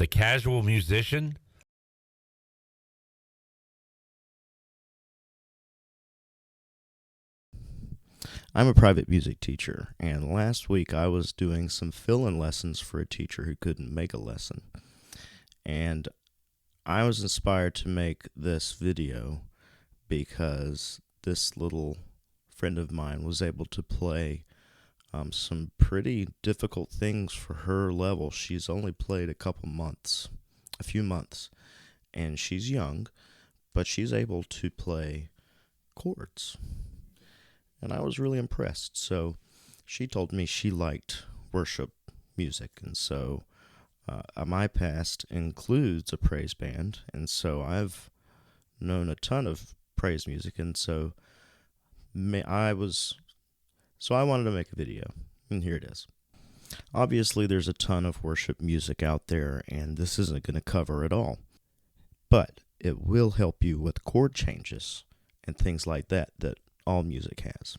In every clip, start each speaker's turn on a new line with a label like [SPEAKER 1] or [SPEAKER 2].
[SPEAKER 1] the casual musician?
[SPEAKER 2] I'm a private music teacher, and last week I was doing some fill-in lessons for a teacher who couldn't make a lesson. And I was inspired to make this video because this little friend of mine was able to play some pretty difficult things for her level. She's only played a few months, and she's young, but she's able to play chords. And I was really impressed. So she told me she liked worship music, and so my past includes a praise band, and so I've known a ton of praise music, and so I wanted to make a video, and here it is. Obviously, there's a ton of worship music out there, and this isn't going to cover it all, but it will help you with chord changes and things like that all music has.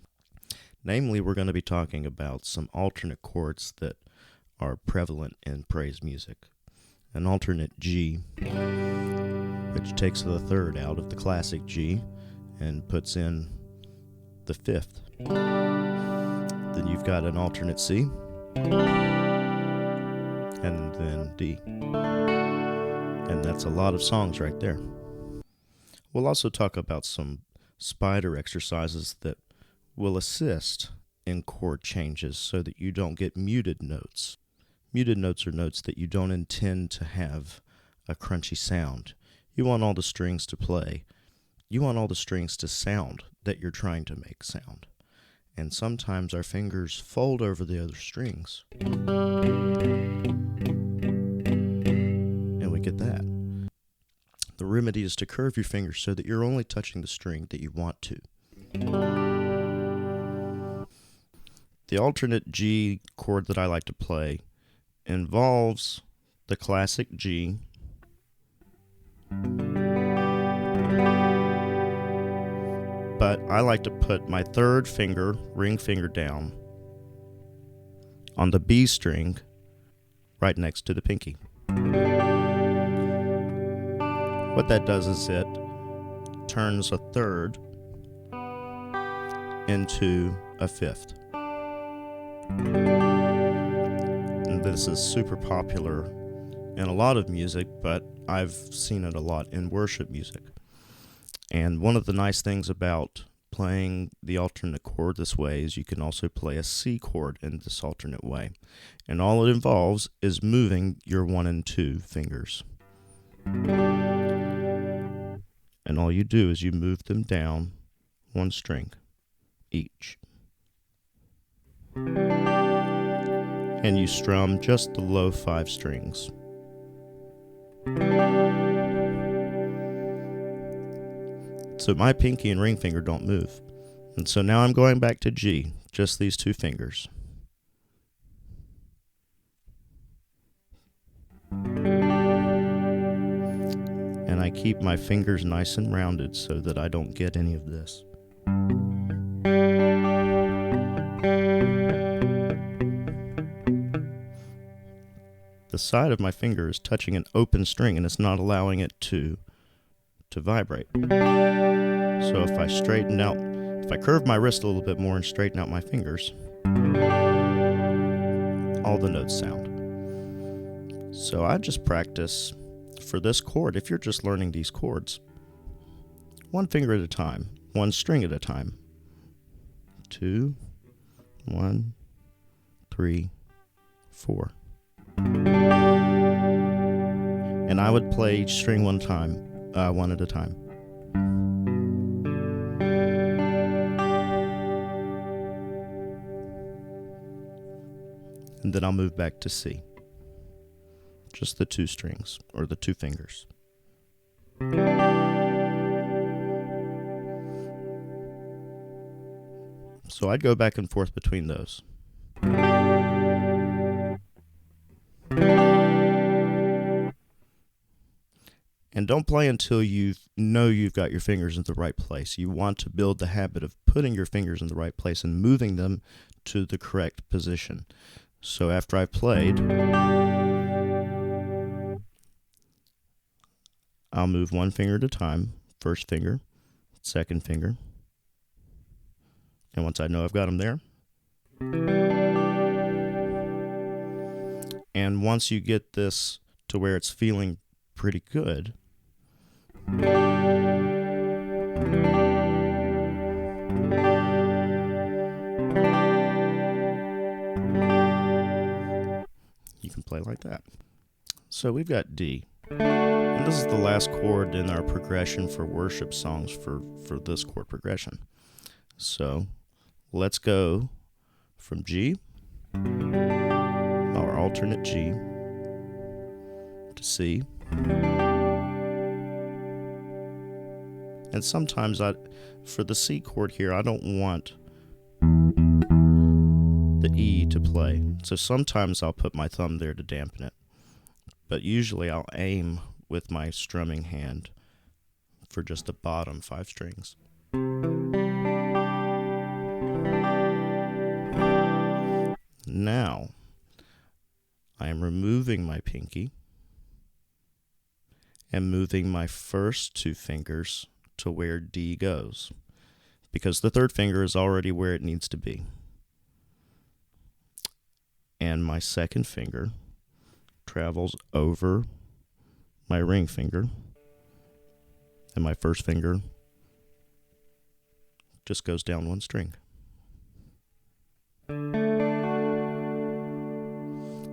[SPEAKER 2] Namely, we're going to be talking about some alternate chords that are prevalent in praise music. An alternate G, which takes the third out of the classic G and puts in the fifth. Then you've got an alternate C, and then D. And that's a lot of songs right there. We'll also talk about some spider exercises that will assist in chord changes so that you don't get muted notes. Muted notes are notes that you don't intend to have a crunchy sound. You want all the strings to play. You want all the strings to sound that you're trying to make sound. And sometimes our fingers fold over the other strings. And we get that. The remedy is to curve your fingers so that you're only touching the string that you want to. The alternate G chord that I like to play involves the classic G, but I like to put my third finger, ring finger, down on the B string right next to the pinky. What that does is it turns a third into a fifth. And this is super popular in a lot of music, but I've seen it a lot in worship music. And one of the nice things about playing the alternate chord this way is you can also play a C chord in this alternate way. And all it involves is moving your 1 and 2 fingers. And all you do is you move them down one string each. And you strum just the low 5 strings. So my pinky and ring finger don't move. And so now I'm going back to G, just these 2 fingers. And I keep my fingers nice and rounded so that I don't get any of this. The side of my finger is touching an open string and it's not allowing it to vibrate. So if I curve my wrist a little bit more and straighten out my fingers, all the notes sound. So I just practice for this chord. If you're just learning these chords, 1 finger at a time, 1 string at a time. 2, 1, 3, 4. And I would play each string one at a time. And then I'll move back to C. Just the 2 strings, or the 2 fingers. So I'd go back and forth between those. And don't play until you know you've got your fingers in the right place. You want to build the habit of putting your fingers in the right place and moving them to the correct position. So after I've played, I'll move one finger at a time. First finger, second finger. And once I know I've got them there, and once you get this to where it's feeling pretty good, you can play like that. So we've got D. And this is the last chord in our progression for worship songs for this chord progression. So let's go from G, our alternate G, to C. And sometimes for the C chord here, I don't want the E to play. So sometimes I'll put my thumb there to dampen it. But usually I'll aim with my strumming hand for just the bottom 5 strings. Now, I am removing my pinky and moving my first 2 fingers to where D goes, because the third finger is already where it needs to be. And my second finger travels over my ring finger, and my first finger just goes down 1 string.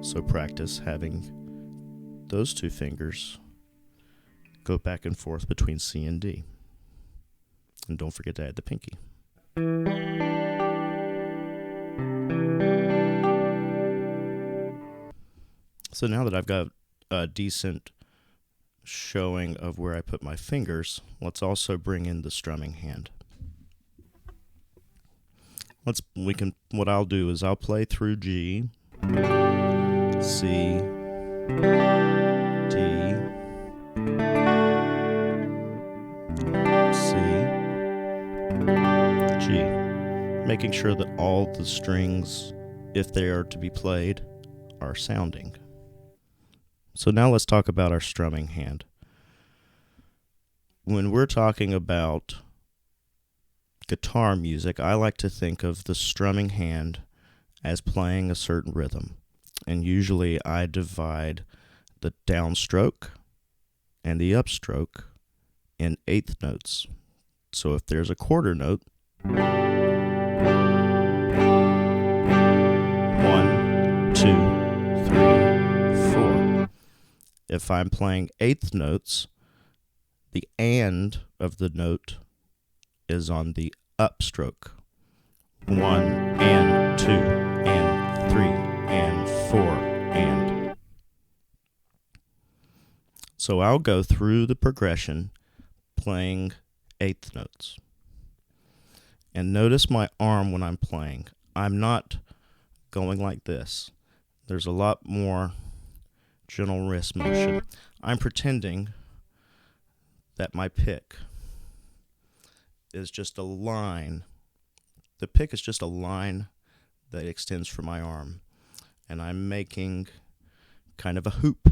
[SPEAKER 2] So practice having those 2 fingers go back and forth between C and D. And don't forget to add the pinky. So now that I've got a decent showing of where I put my fingers, let's also bring in the strumming hand. What I'll do is I'll play through G, C, D, C, G, making sure that all the strings, if they are to be played, are sounding. So now let's talk about our strumming hand. When we're talking about guitar music, I like to think of the strumming hand as playing a certain rhythm. And usually I divide the downstroke and the upstroke in eighth notes. So if there's a quarter note, 1, 2, 3, 4. If I'm playing eighth notes, the and of the note is on the upstroke. 1 and 2 and 3 and 4 and. So I'll go through the progression playing eighth notes. And notice my arm when I'm playing. I'm not going like this. There's a lot more gentle wrist motion. I'm pretending that my pick is just a line. The pick is just a line that extends from my arm. And I'm making kind of a hoop.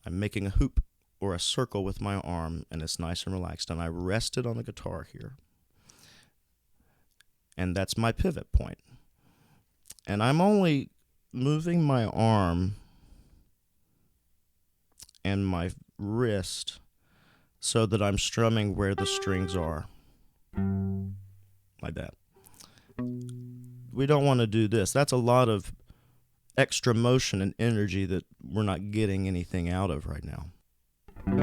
[SPEAKER 2] I'm making a hoop or a circle with my arm, and it's nice and relaxed. And I rest it on the guitar here. And that's my pivot point. And I'm only moving my arm and my wrist so that I'm strumming where the strings are. Like that. We don't want to do this. That's a lot of extra motion and energy that we're not getting anything out of right now. 1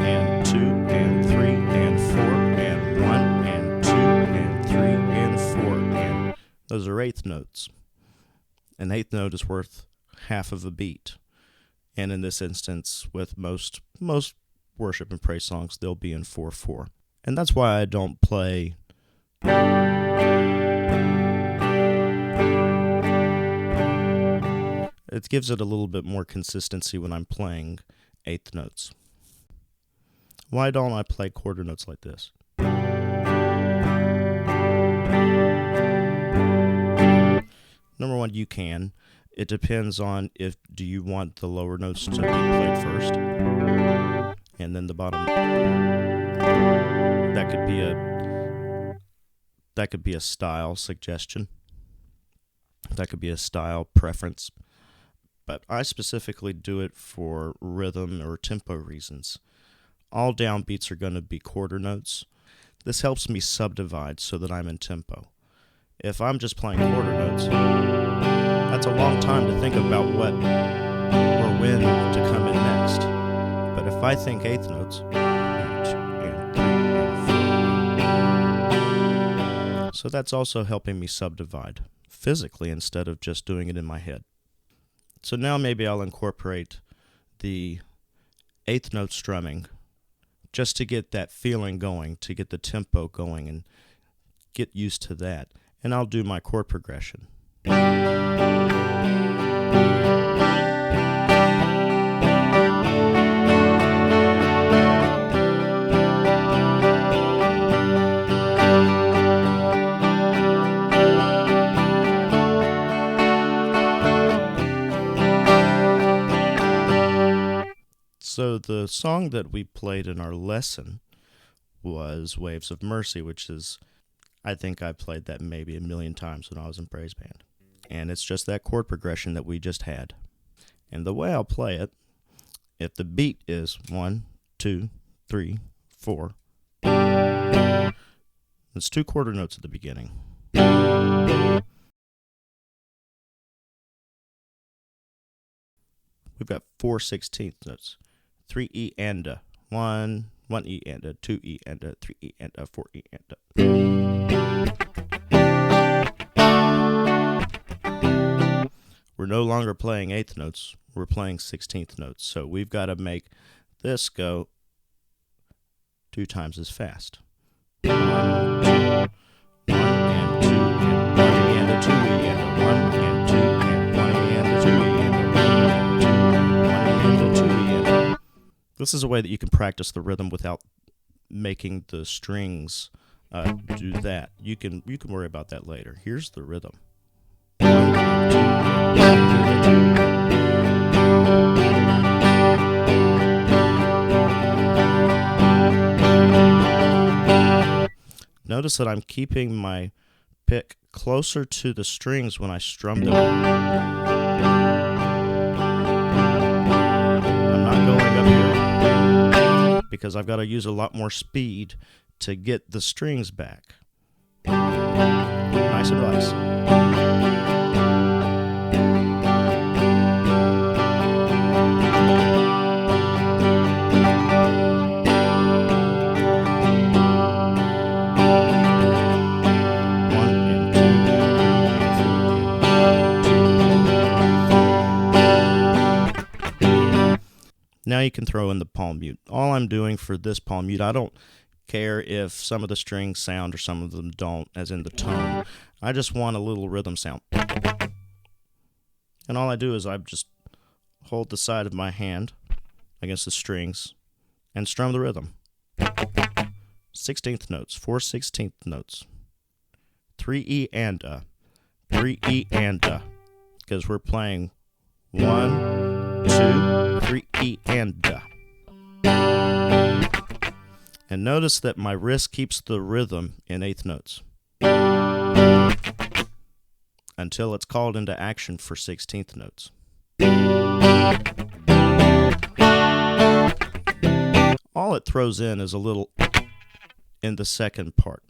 [SPEAKER 2] and 2 and 3 and 4 and 1 and 2 and 3 and 4 and. Those are eighth notes. An eighth note is worth half of a beat. And in this instance, with most worship and praise songs, they'll be in 4/4. And that's why I don't play it gives it a little bit more consistency when I'm playing eighth notes. Why don't I play quarter notes like this? one, you can. It depends on do you want the lower notes to be played first, and then the bottom. That could be a style suggestion. That could be a style preference. But I specifically do it for rhythm or tempo reasons. All downbeats are going to be quarter notes. This helps me subdivide so that I'm in tempo. If I'm just playing quarter notes, that's a long time to think about what or when to come in next. But if I think eighth notes, 1, 2, and 3, and 4. So that's also helping me subdivide physically instead of just doing it in my head. So now maybe I'll incorporate the eighth note strumming just to get that feeling going, to get the tempo going and get used to that. And I'll do my chord progression. So the song that we played in our lesson was Waves of Mercy, which is, I think I played that maybe a million times when I was in praise band. And it's just that chord progression that we just had. And the way I'll play it, if the beat is 1, 2, 3, 4, it's 2 quarter notes at the beginning. We've got 4 16th notes. 3 E and a 1 E and a 2 E and a 3 E and a 4 E and a. We're no longer playing eighth notes, we're playing 16th notes. So we've got to make this go 2 times as fast. 1, 2, 1 and 2 and 1 and a 2 E and a 1 and 2 and 1 and a 2 E and a 1 and 2 and 2 E and a. This is a way that you can practice the rhythm without making the strings do that. You can worry about that later. Here's the rhythm. 1, 2, 1. Notice that I'm keeping my pick closer to the strings when I strum them. I'm not going up here because I've got to use a lot more speed to get the strings back. Nice advice. Now you can throw in the palm mute. All I'm doing for this palm mute, I don't care if some of the strings sound or some of them don't, as in the tone. I just want a little rhythm sound. And all I do is I just hold the side of my hand against the strings and strum the rhythm. 16th notes, 4 16th notes. 3 E and a, 3 E and a, because we're playing 1, 2, 3 E and a. And notice that my wrist keeps the rhythm in eighth notes until it's called into action for 16th notes. All it throws in is a little in the second part.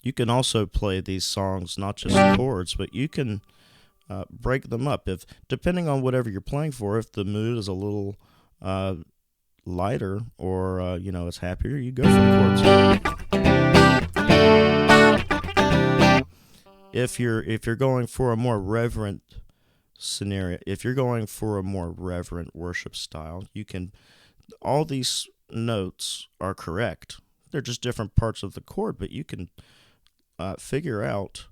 [SPEAKER 2] You can also play these songs not just chords, but you can break them up. If depending on whatever you're playing for, if the mood is a little lighter or it's happier, you go for chords. If you're going for a more reverent scenario, if you're going for a more reverent worship style, you can. All these notes are correct. They're just different parts of the chord, but you can figure out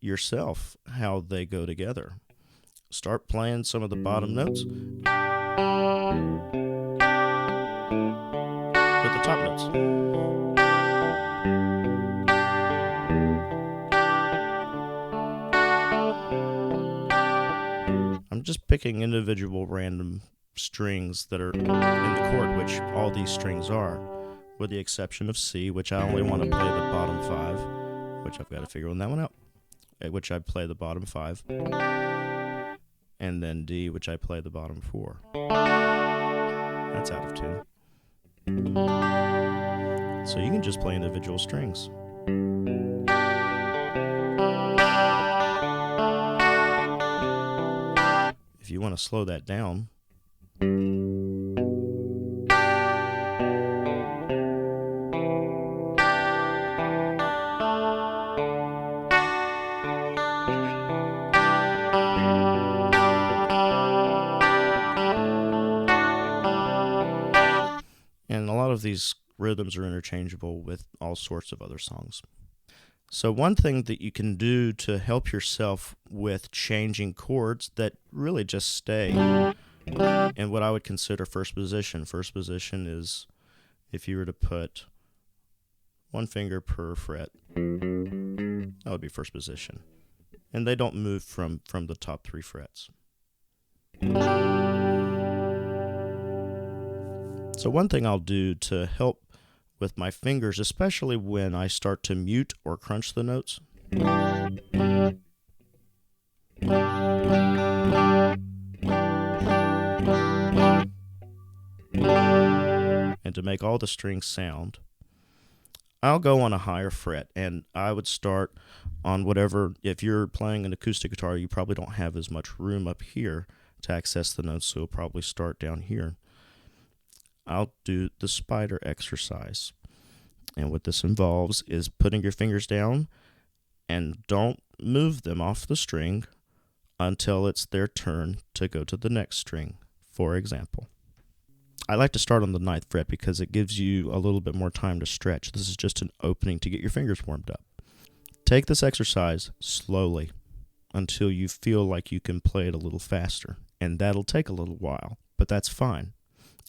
[SPEAKER 2] yourself how they go together. Start playing some of the bottom notes with the top notes. just picking individual random strings that are in the chord, which all these strings are, with the exception of C, which I only want to play the bottom 5, which I've got to figure on that one out, which I play the bottom 5, and then D, which I play the bottom 4. That's out of tune. So you can just play individual strings. If you want to slow that down, and a lot of these rhythms are interchangeable with all sorts of other songs. So one thing that you can do to help yourself with changing chords that really just stay in what I would consider first position. First position is if you were to put one finger per fret, that would be first position. And they don't move from the top 3 frets. So one thing I'll do to help with my fingers, especially when I start to mute or crunch the notes, and to make all the strings sound, I'll go on a higher fret, and I would start on whatever. If you're playing an acoustic guitar, you probably don't have as much room up here to access the notes, so you'll probably start down here. I'll do the spider exercise. And what this involves is putting your fingers down and don't move them off the string until it's their turn to go to the next string. For example, I like to start on the 9th fret because it gives you a little bit more time to stretch. This is just an opening to get your fingers warmed up. Take this exercise slowly until you feel like you can play it a little faster, and that'll take a little while, but that's fine.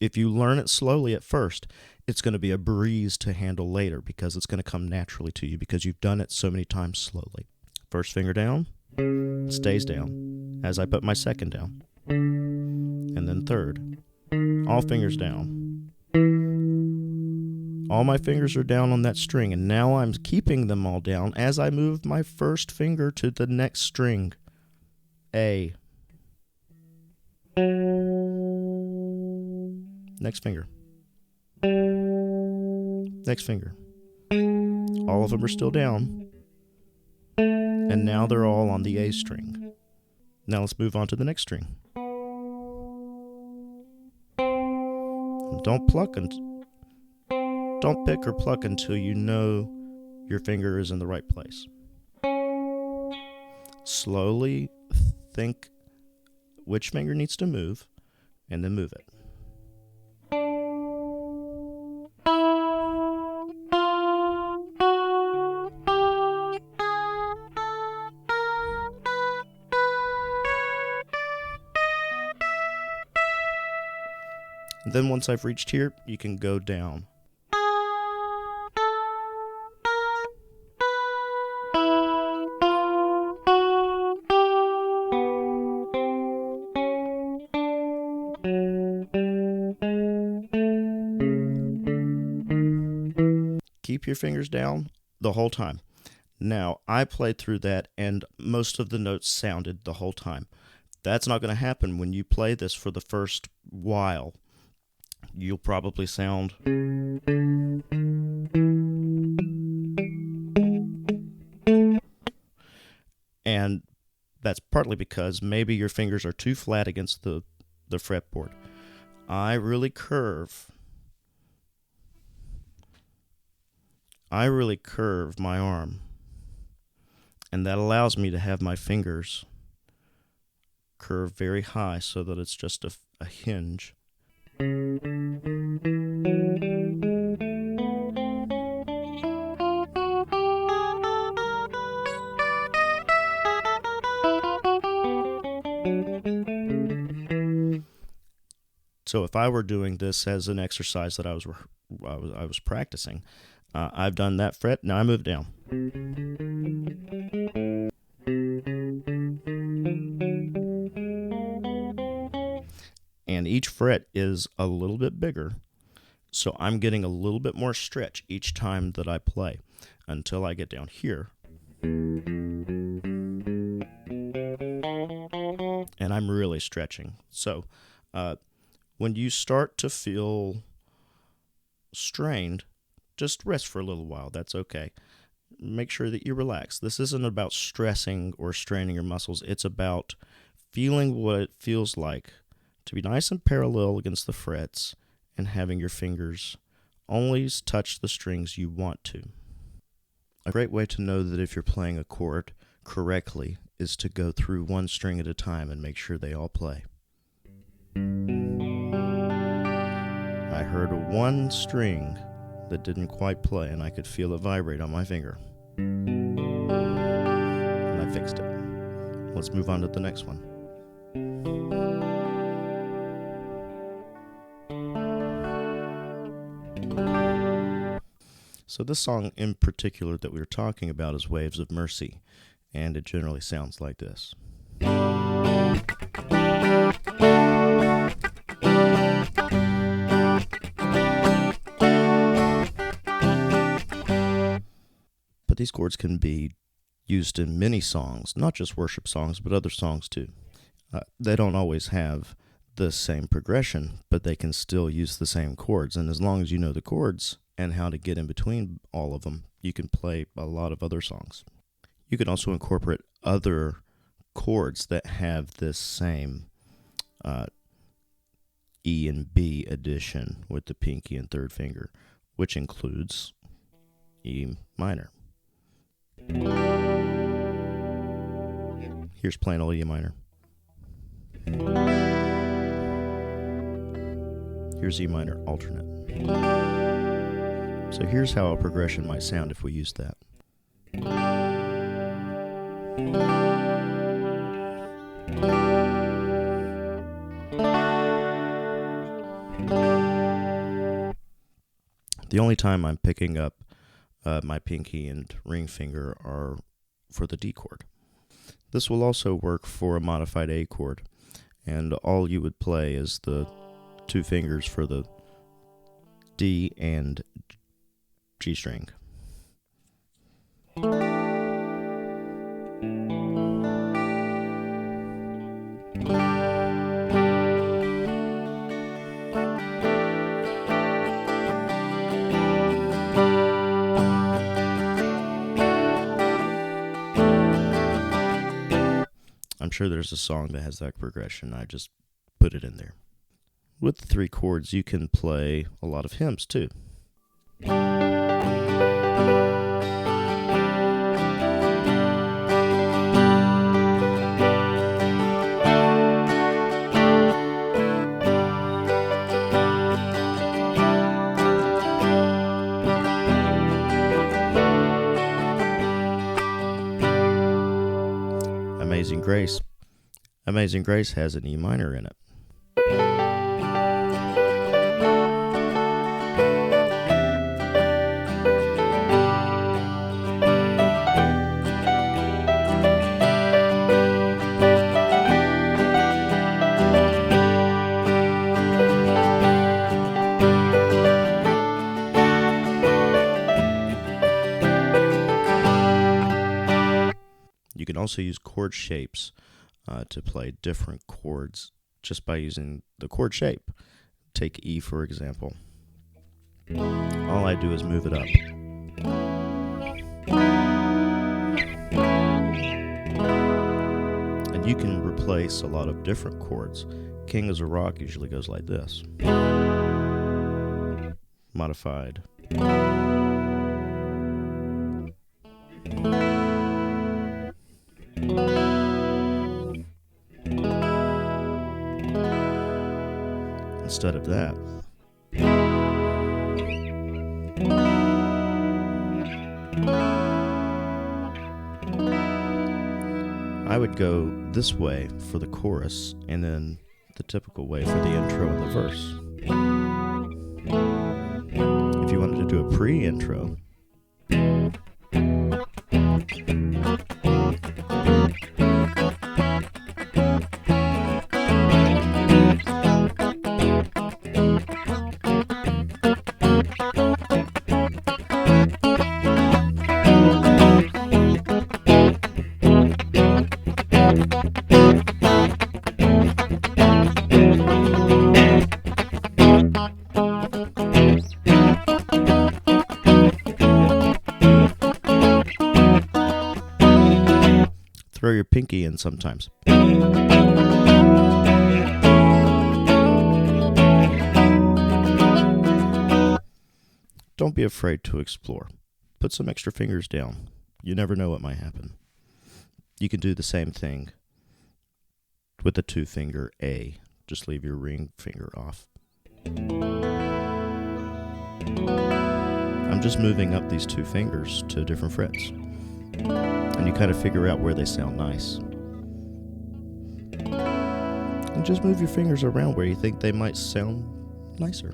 [SPEAKER 2] If you learn it slowly at first, it's going to be a breeze to handle later because it's going to come naturally to you because you've done it so many times slowly. First finger down, stays down as I put my second down, and then third. All fingers down. All my fingers are down on that string, and now I'm keeping them all down as I move my first finger to the next string. A. Next finger. Next finger. All of them are still down. And now they're all on the A string. Now let's move on to the next string. And don't pick or pluck until you know your finger is in the right place. Slowly think which finger needs to move, and then move it. And then once I've reached here, you can go down. Keep your fingers down the whole time. Now, I played through that and most of the notes sounded the whole time. That's not going to happen when you play this for the first while. You'll probably sound and that's partly because maybe your fingers are too flat against the fretboard. I really curve my arm, and that allows me to have my fingers curve very high so that it's just a hinge. So if I were doing this as an exercise that I was practicing, I've done that fret. Now I move down. each fret is a little bit bigger, so I'm getting a little bit more stretch each time that I play until I get down here. And I'm really stretching. So when you start to feel strained, just rest for a little while. That's okay. Make sure that you relax. This isn't about stressing or straining your muscles. It's about feeling what it feels like to be nice and parallel against the frets and having your fingers only touch the strings you want to. A great way to know that if you're playing a chord correctly is to go through one string at a time and make sure they all play. I heard one string that didn't quite play, and I could feel it vibrate on my finger. And I fixed it. Let's move on to the next one. So this song in particular that we were talking about is Waves of Mercy, and it generally sounds like this. But these chords can be used in many songs, not just worship songs, but other songs too. They don't always have the same progression, but they can still use the same chords. And as long as you know the chords and how to get in between all of them, you can play a lot of other songs. You can also incorporate other chords that have this same E and B addition with the pinky and third finger, which includes E minor. Here's plain old E minor. Here's E minor alternate. So here's how a progression might sound if we use that. The only time I'm picking up my pinky and ring finger are for the D chord. This will also work for a modified A chord, and all you would play is the two fingers for the D and G string. I'm sure there's a song that has that progression. I just put it in there. With the three chords, you can play a lot of hymns too. Amazing Grace. Amazing Grace has an E minor in it. You can also use chord shapes to play different chords just by using the chord shape. Take E, for example. All I do is move it up. And you can replace a lot of different chords. King as a Rock usually goes like this. Modified. Instead of that, I would go this way for the chorus and then the typical way for the intro and the verse. If you wanted to do a pre-intro, pinky in sometimes. Don't be afraid to explore. Put some extra fingers down. You never know what might happen. You can do the same thing with the 2-finger A. Just leave your ring finger off. I'm just moving up these 2 fingers to different frets. And you kind of figure out where they sound nice. And just move your fingers around where you think they might sound nicer.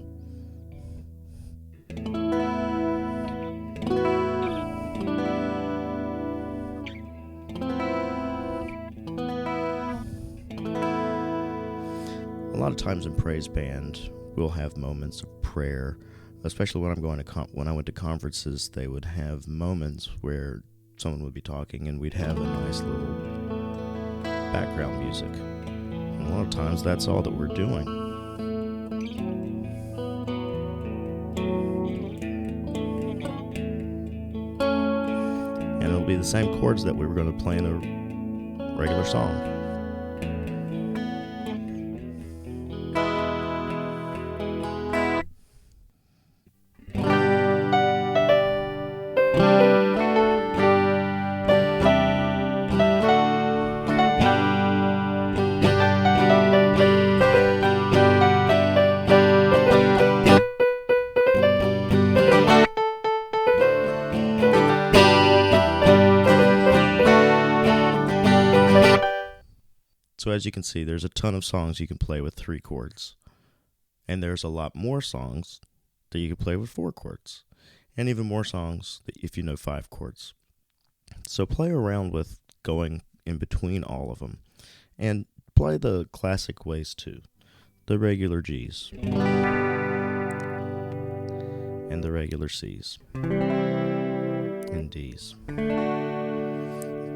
[SPEAKER 2] A lot of times in praise band, we'll have moments of prayer, especially when when I went to conferences. They would have moments where someone would be talking, and we'd have a nice little background music. And a lot of times, that's all that we're doing. And it'll be the same chords that we were going to play in a regular song. So as you can see, there's a ton of songs you can play with 3 chords. And there's a lot more songs that you can play with 4 chords. And even more songs if you know 5 chords. So play around with going in between all of them. And play the classic ways too. The regular G's. And the regular C's. And D's.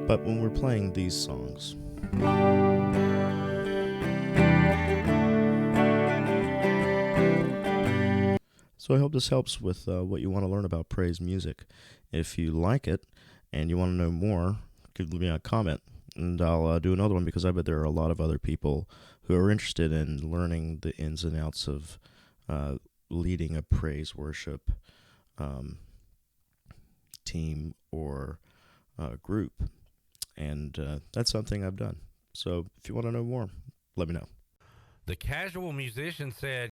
[SPEAKER 2] But when we're playing these songs, so I hope this helps with what you want to learn about praise music. If you like it and you want to know more, give me a comment, and I'll do another one, because I bet there are a lot of other people who are interested in learning the ins and outs of leading a praise worship team or group. And that's something I've done. So if you want to know more, let me know.
[SPEAKER 1] The casual musician said,